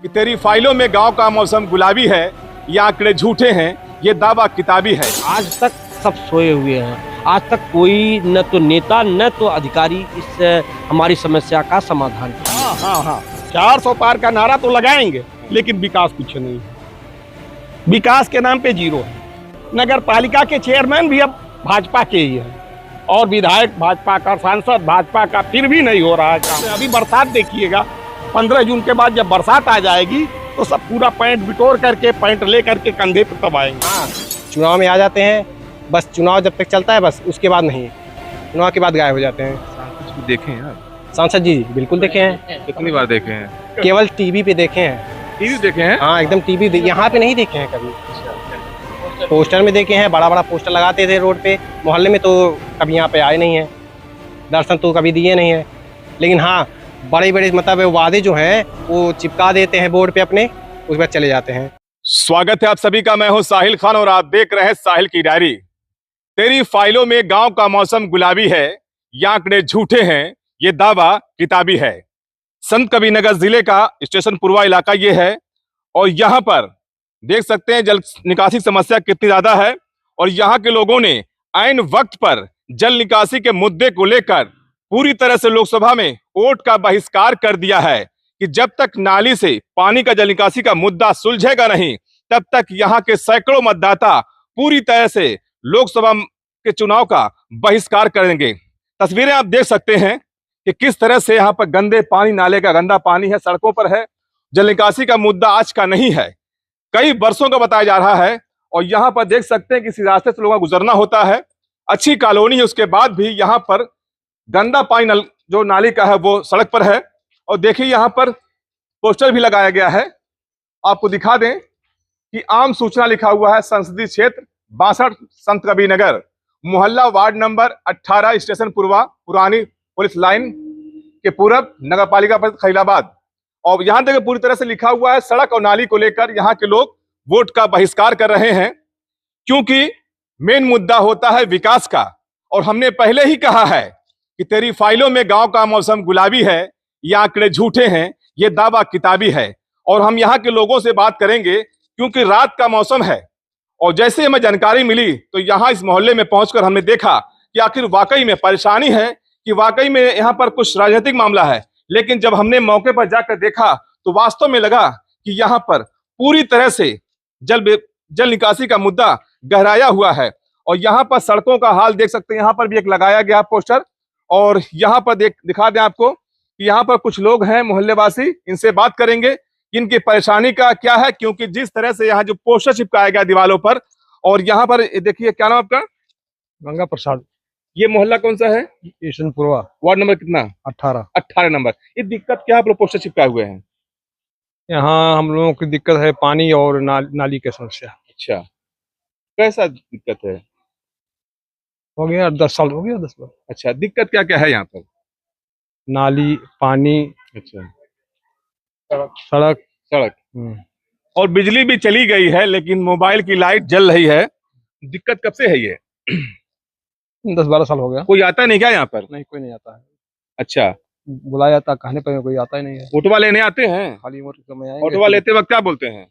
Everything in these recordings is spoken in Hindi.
कि तेरी फाइलों में गांव का मौसम गुलाबी है, ये आंकड़े झूठे हैं, ये दावा किताबी है। आज तक सब सोए हुए हैं। आज तक कोई न तो नेता न तो अधिकारी इस हमारी समस्या का समाधान किया। हाँ 400 पार का नारा तो लगाएंगे, लेकिन विकास कुछ नहीं है। विकास के नाम पे जीरो है। नगर पालिका के चेयरमैन भी अब भाजपा के ही है और विधायक भाजपा का, सांसद भाजपा का, फिर भी नहीं हो रहा है काम। अभी बरसात देखिएगा, 15 जून के बाद जब बरसात आ जाएगी तो सब पूरा पैंट बिटोर करके, पैंट ले करके कंधे पे तब आएंगे। चुनाव में आ जाते हैं, बस चुनाव जब तक चलता है बस, उसके बाद नहीं, चुनाव के बाद गायब हो जाते हैं। सांसद देखे हैं आप? सांसद जी बिल्कुल देखे हैं। कितनी बार देखे हैं? केवल टीवी पे देखे हैं। टीवी देखे हैं? हाँ एकदम टीवी, यहाँ पे नहीं देखे हैं कभी। पोस्टर में देखे हैं, बड़ा बड़ा पोस्टर लगाते थे रोड पे, मोहल्ले में, तो कभी यहाँ पे आए नहीं है, दर्शन तो कभी दिए नहीं है। लेकिन हाँ, बड़े बड़े मतलब वादे जो हैं वो चिपका देते हैं बोर्ड पे अपने, उसके बाद चले जाते हैं। स्वागत है आप सभी का, मैं हूं साहिल खान और आप देख रहे हैं साहिल की डायरी। तेरी फाइलों में गांव का मौसम गुलाबी है, ये आंकड़े झूठे हैं, ये दावा किताबी है। संत कबीरनगर जिले का स्टेशन पुरवा इलाका ये है और यहाँ पर देख सकते हैं जल निकासी समस्या कितनी ज्यादा है और यहाँ के लोगों ने ऐन वक्त पर जल निकासी के मुद्दे को लेकर पूरी तरह से लोकसभा में वोट का बहिष्कार कर दिया है कि जब तक नाली से पानी का जल निकासी का मुद्दा सुलझेगा नहीं, तब तक यहाँ के सैकड़ों मतदाता पूरी तरह से लोकसभा के चुनाव का बहिष्कार करेंगे। तस्वीरें आप देख सकते हैं कि किस तरह से यहाँ पर गंदे पानी, नाले का गंदा पानी है, सड़कों पर है। जल निकासी का मुद्दा आज का नहीं है, कई वर्षों का बताया जा रहा है और यहाँ पर देख सकते हैं कि इस रास्ते से लोगों को गुजरना होता है। अच्छी कॉलोनी है, उसके बाद भी यहाँ पर गंदा पानी जो नाली का है वो सड़क पर है। और देखिए यहाँ पर पोस्टर भी लगाया गया है, आपको दिखा दें कि आम सूचना लिखा हुआ है, संसदीय क्षेत्र 62 संत कबीरनगर, मोहल्ला वार्ड नंबर 18, स्टेशन पुरवा, पुरानी पुलिस लाइन के पूरब, नगर पालिका परिषद खैराबाद। और यहाँ देखिए पूरी तरह से लिखा हुआ है, सड़क और नाली को लेकर यहाँ के लोग वोट का बहिष्कार कर रहे हैं क्योंकि मेन मुद्दा होता है विकास का। और हमने पहले ही कहा है कि तेरी फाइलों में गांव का मौसम गुलाबी है, ये आंकड़े झूठे हैं, ये दावा किताबी है। और हम यहाँ के लोगों से बात करेंगे क्योंकि रात का मौसम है और जैसे हमें जानकारी मिली तो यहाँ इस मोहल्ले में पहुंचकर हमने देखा कि आखिर वाकई में परेशानी है, कि वाकई में यहाँ पर कुछ राजनीतिक मामला है। लेकिन जब हमने मौके पर जाकर देखा तो वास्तव में लगा कि यहाँ पर पूरी तरह से जल निकासी का मुद्दा गहराया हुआ है। और यहाँ पर सड़कों का हाल देख सकते हैं, यहाँ पर भी एक लगाया गया पोस्टर और यहाँ पर दिखा दें आपको कि यहाँ पर कुछ लोग हैं मोहल्लेवासी, इनसे बात करेंगे इनकी परेशानी का क्या है। क्योंकि जिस तरह से यहाँ जो पोस्टर चिपकाया गया दीवारों पर, और यहाँ पर देखिए, क्या नाम आपका? गंगा प्रसाद। ये मोहल्ला कौन सा है? स्टेशन पुरवा, वार्ड नंबर कितना? 18 नंबर। ये दिक्कत क्या, आप लोग पोस्टर चिपकाए हुए हैं? यहाँ हम लोगों की दिक्कत है पानी और नाली की समस्या। अच्छा, कैसा दिक्कत है? हो गया 10 साल हो गया, 10 साल। अच्छा, दिक्कत क्या क्या है यहाँ पर? नाली, पानी, अच्छा, सड़क। और बिजली भी चली गई है लेकिन मोबाइल की लाइट जल रही है। दिक्कत कब से है ये? 10-12 साल हो गया। कोई आता नहीं क्या यहाँ पर? नहीं, कोई नहीं आता है। अच्छा, बुलाया जाता, कहने पर कोई आता ही नहीं है। वोटवा लेने आते हैं? खाली वोट समय आएंगे, वोटवा लेते वक्त क्या बोलते हैं?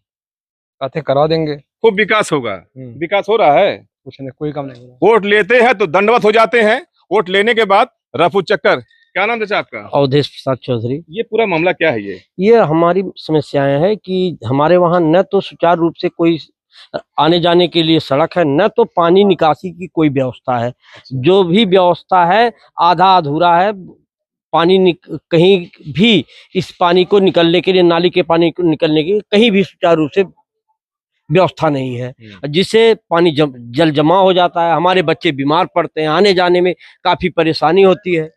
कहते करा देंगे, खूब विकास होगा। विकास हो रहा है? कुछ नहीं, कोई काम नहीं हो रहा। वोट लेते हैं तो दंडवत हो जाते हैं, वोट लेने के बाद रफू चक्कर। क्या नाम है आपका? अवधेश प्रसाद चौधरी। ये पूरा मामला क्या है? ये हमारी समस्याएं हैं कि हमारे वहाँ न तो सुचारू रूप से कोई आने जाने के लिए सड़क है, न तो पानी निकासी की कोई व्यवस्था है। जो भी व्यवस्था है आधा अधूरा है। पानी कहीं भी इस पानी को निकलने के लिए, नाली के पानी को निकलने के लिए कहीं भी सुचारू रूप से व्यवस्था नहीं है, जिससे पानी जल जमा हो जाता है। हमारे बच्चे बीमार पड़ते हैं, आने जाने में काफी परेशानी होती है।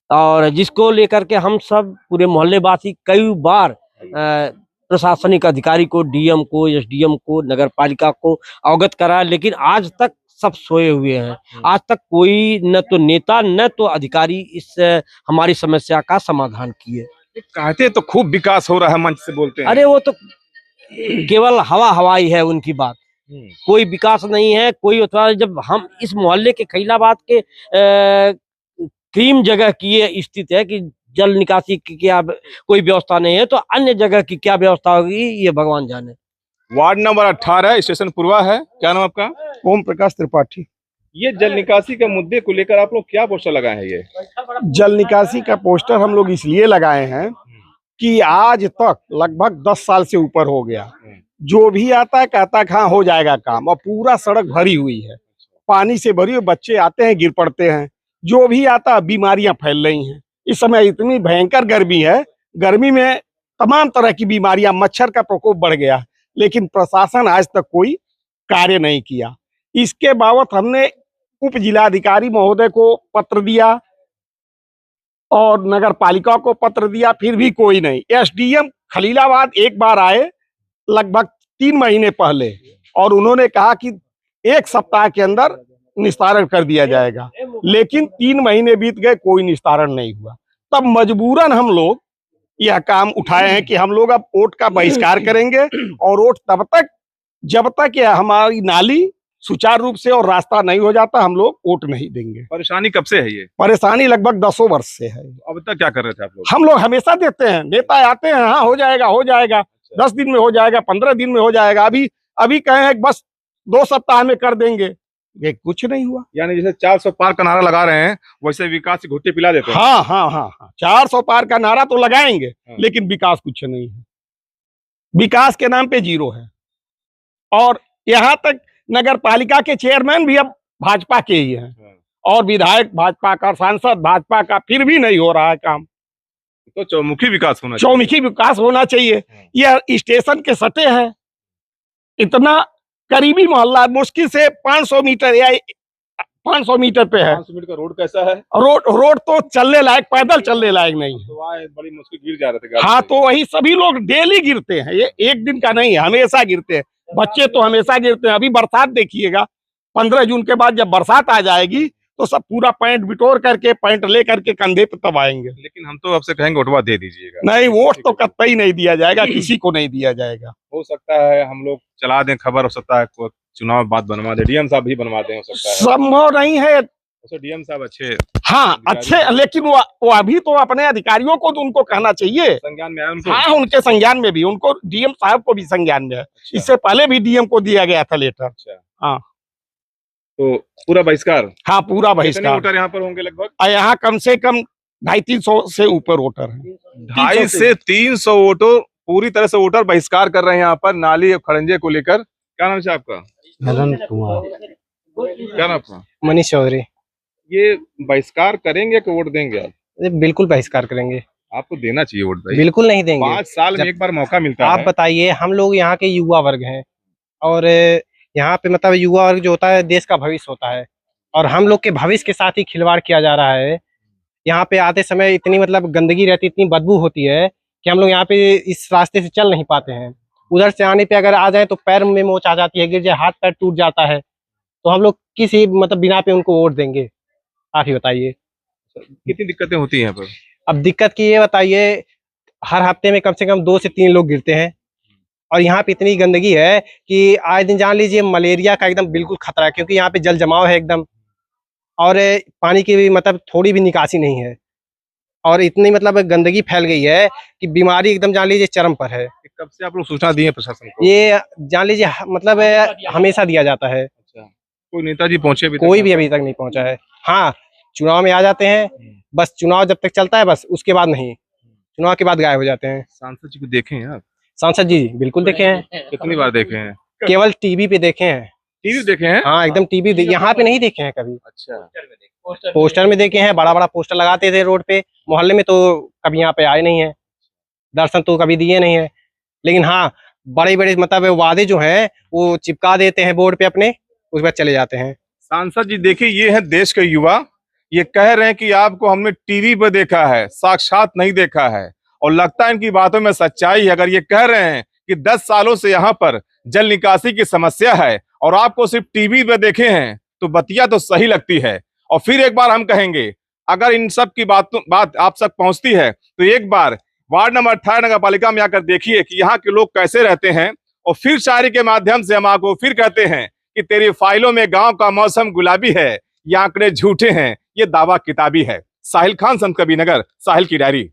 और जिसको लेकर के हम सब पूरे मोहल्ले वासी कई बार प्रशासनिक अधिकारी को, डीएम को, एसडीएम को, नगर पालिका को अवगत कराया, लेकिन आज तक सब सोए हुए हैं। आज तक कोई न तो नेता न तो अधिकारी इस हमारी समस्या का समाधान किए। कहते तो खूब विकास हो रहा है, मंच से बोलते हैं। अरे वो तो केवल हवाई है उनकी बात, कोई विकास नहीं है। कोई जब हम इस मोहल्ले के खैराबाद के क्रीम जगह की ये स्थिति है कि जल निकासी की क्या कोई व्यवस्था नहीं है, तो अन्य जगह की क्या व्यवस्था होगी ये भगवान जाने। वार्ड नंबर 18 स्टेशन पूर्वा है। क्या नाम आपका? ओम प्रकाश त्रिपाठी। ये जल निकासी के मुद्दे को लेकर आप लोग क्या पोस्टर लगाए हैं? ये जल निकासी का पोस्टर हम लोग इसलिए लगाए हैं कि आज तक लगभग 10 साल से ऊपर हो गया, जो भी आता है कहता है हाँ हो जाएगा काम, और पूरा सड़क भरी हुई है, पानी से भरी हुई, बच्चे आते हैं गिर पड़ते हैं, जो भी आता है बीमारियां फैल रही हैं। इस समय इतनी भयंकर गर्मी है, गर्मी में तमाम तरह की बीमारियां, मच्छर का प्रकोप बढ़ गया, लेकिन प्रशासन आज तक कोई कार्य नहीं किया। इसके बावत हमने उप जिलाधिकारी महोदय को पत्र दिया और नगर पालिका को पत्र दिया, फिर भी कोई नहीं। एसडीएम खलीलाबाद एक बार आए लगभग 3 महीने पहले, और उन्होंने कहा कि 1 सप्ताह के अंदर निस्तारण कर दिया जाएगा, लेकिन 3 महीने बीत गए, कोई निस्तारण नहीं हुआ। तब मजबूरन हम लोग यह काम उठाए हैं कि हम लोग अब वोट का बहिष्कार करेंगे, और वोट तब तक जब तक यह हमारी नाली सुचारू रूप से और रास्ता नहीं हो जाता, हम लोग वोट नहीं देंगे। परेशानी कब से है ये? परेशानी लगभग 10 वर्ष से है। अब तक क्या कर रहे थे आप लोग? हम लोग हमेशा देते हैं, नेता आते हैं, हाँ हो जाएगा हो जाएगा, 10 दिन में हो जाएगा, 15 दिन में हो जाएगा, अभी कहे हैं बस 2 सप्ताह में कर देंगे, ये कुछ नहीं हुआ। यानी जैसे 400 पार का नारा लगा रहे हैं, वैसे विकास से घुट्टी पिला देते हैं। हाँ हाँ हाँ हाँ, 400 पार का नारा तो लगाएंगे, लेकिन विकास कुछ नहीं है, विकास के नाम पे जीरो है। और यहाँ तक नगर पालिका के चेयरमैन भी अब भाजपा के ही हैं, और विधायक भाजपा का, सांसद भाजपा का, फिर भी नहीं हो रहा है काम। तो चौमुखी विकास होना चाहिए। चौमुखी विकास होना चाहिए। यह स्टेशन के सटे हैं, इतना करीबी मोहल्ला, मुश्किल से 500 मीटर या 500 मीटर पे है। 500 मीटर का रोड कैसा है? रोड तो चलने लायक, पैदल चलने लायक नहीं है। तो बड़ी मुश्किल गिर जा रहे थे। हाँ, तो वही सभी लोग डेली गिरते हैं, ये एक दिन का नहीं है, हमेशा गिरते हैं, बच्चे तो हमेशा गिरते हैं। अभी बरसात देखिएगा, 15 जून के बाद जब बरसात आ जाएगी तो सब पूरा पैंट बिटोर करके, पैंट ले करके कंधे पे तब आएंगे। लेकिन हम तो आपसे कहेंगे वोटवा दे दीजिएगा। नहीं, वोट तो कतई नहीं दिया जाएगा, किसी को नहीं दिया जाएगा। हो सकता है हम लोग चला दें, खबर हो सकता है चुनाव बाद बनवा दे, डीएम साहब भी बनवा दें, हो सकता है। संभव नहीं है। डीएम साहब अच्छे, हाँ अच्छे, लेकिन वो अभी तो अपने अधिकारियों को तो उनको कहना चाहिए, संज्ञान में है उनको। हाँ, उनके संज्ञान में भी, उनको डीएम साहब को भी संज्ञान में है। इससे पहले भी डीएम को दिया गया था लेटर। अच्छा, हाँ, तो पूरा बहिष्कार। हाँ, पूरा कितने बहिष्कार। वोटर यहाँ पर होंगे लगभग? यहाँ कम से कम 250-300 से ऊपर वोटर है। 250 से 300 वोटर पूरी तरह से वोटर बहिष्कार कर रहे हैं यहाँ पर नाली और खड़ंजे को लेकर। क्या नाम है आपका? मदन कुमार। क्या नाम आपका? मनीष चौधरी। ये बहिष्कार करेंगे कि वोट देंगे आप? बिल्कुल बहिष्कार करेंगे। आपको देना चाहिए वोट भाई। बिल्कुल नहीं देंगे। 5 साल में एक बार मौका मिलता है। आप बताइए, हम लोग यहाँ के युवा वर्ग हैं, और यहाँ पे मतलब युवा वर्ग जो होता है देश का भविष्य होता है, और हम लोग के भविष्य के साथ ही खिलवाड़ किया जा रहा है। यहाँ पे आते समय इतनी मतलब गंदगी रहती, इतनी बदबू होती है कि हम लोग यहाँ पे इस रास्ते से चल नहीं पाते हैं। उधर से आने पे अगर आ जाए तो पैर में मोच आ जाती है, गिर जाए हाथ पैर टूट जाता है, तो हम लोग किसी मतलब बिना पे उनको वोट देंगे? आप ही बताइए। कितनी दिक्कतें होती हैं यहाँ पर? अब दिक्कत की ये बताइए, हर हफ्ते में कम से कम 2 से 3 लोग गिरते हैं, और यहाँ पे इतनी गंदगी है कि आए दिन जान लीजिए मलेरिया का एकदम बिल्कुल खतरा है, क्योंकि यहाँ पे जल जमाव है एकदम, और पानी की भी मतलब थोड़ी भी निकासी नहीं है, और इतनी मतलब गंदगी फैल गई है कि बीमारी एकदम जान लीजिए चरम पर है। कब से आप लोग सूचना दिए प्रशासन को? ये जान लीजिए मतलब हमेशा दिया जाता है। अच्छा, कोई नेताजी पहुंचे भी? कोई भी अभी तक नहीं पहुंचा है। हाँ, चुनाव में आ जाते हैं, बस चुनाव जब तक चलता है बस, उसके बाद नहीं, चुनाव के बाद गायब हो जाते हैं। सांसद जी को देखे हैं आप? सांसद जी बिल्कुल देखे हैं। कितनी बार देखे हैं? केवल टीवी पे देखे हैं। टीवी देखे हैं? हाँ, एकदम टीवी, यहाँ पे नहीं देखे हैं कभी। अच्छा, पोस्टर में देखे हैं, बड़ा बड़ा पोस्टर लगाते थे रोड पे, मोहल्ले में, तो कभी यहाँ पे आए नहीं है, दर्शन तो कभी दिए नहीं है। लेकिन हाँ, बड़े बड़े मतलब वादे जो हैं वो चिपका देते हैं बोर्ड पे अपने, उसके बाद चले जाते हैं। सांसद जी देखिए, ये है देश के युवा, ये कह रहे हैं कि आपको हमने टीवी पर देखा है, साक्षात नहीं देखा है, और लगता है इनकी बातों में सच्चाई है। अगर ये कह रहे हैं कि 10 सालों से यहाँ पर जल निकासी की समस्या है और आपको सिर्फ टीवी पे देखे हैं, तो बतिया तो सही लगती है। और फिर एक बार हम कहेंगे, अगर इन सब की बात आप तक पहुंचती है तो एक बार वार्ड नंबर 18 नगर पालिका में आकर देखिए कि यहाँ के लोग कैसे रहते हैं। और फिर शायरी के माध्यम से हम आपको फिर कहते हैं कि तेरी फाइलों में गांव का मौसम गुलाबी है, ये आंकड़े झूठे हैं, ये दावा किताबी है। साहिल खान, संत कबीर नगर, साहिल की डायरी।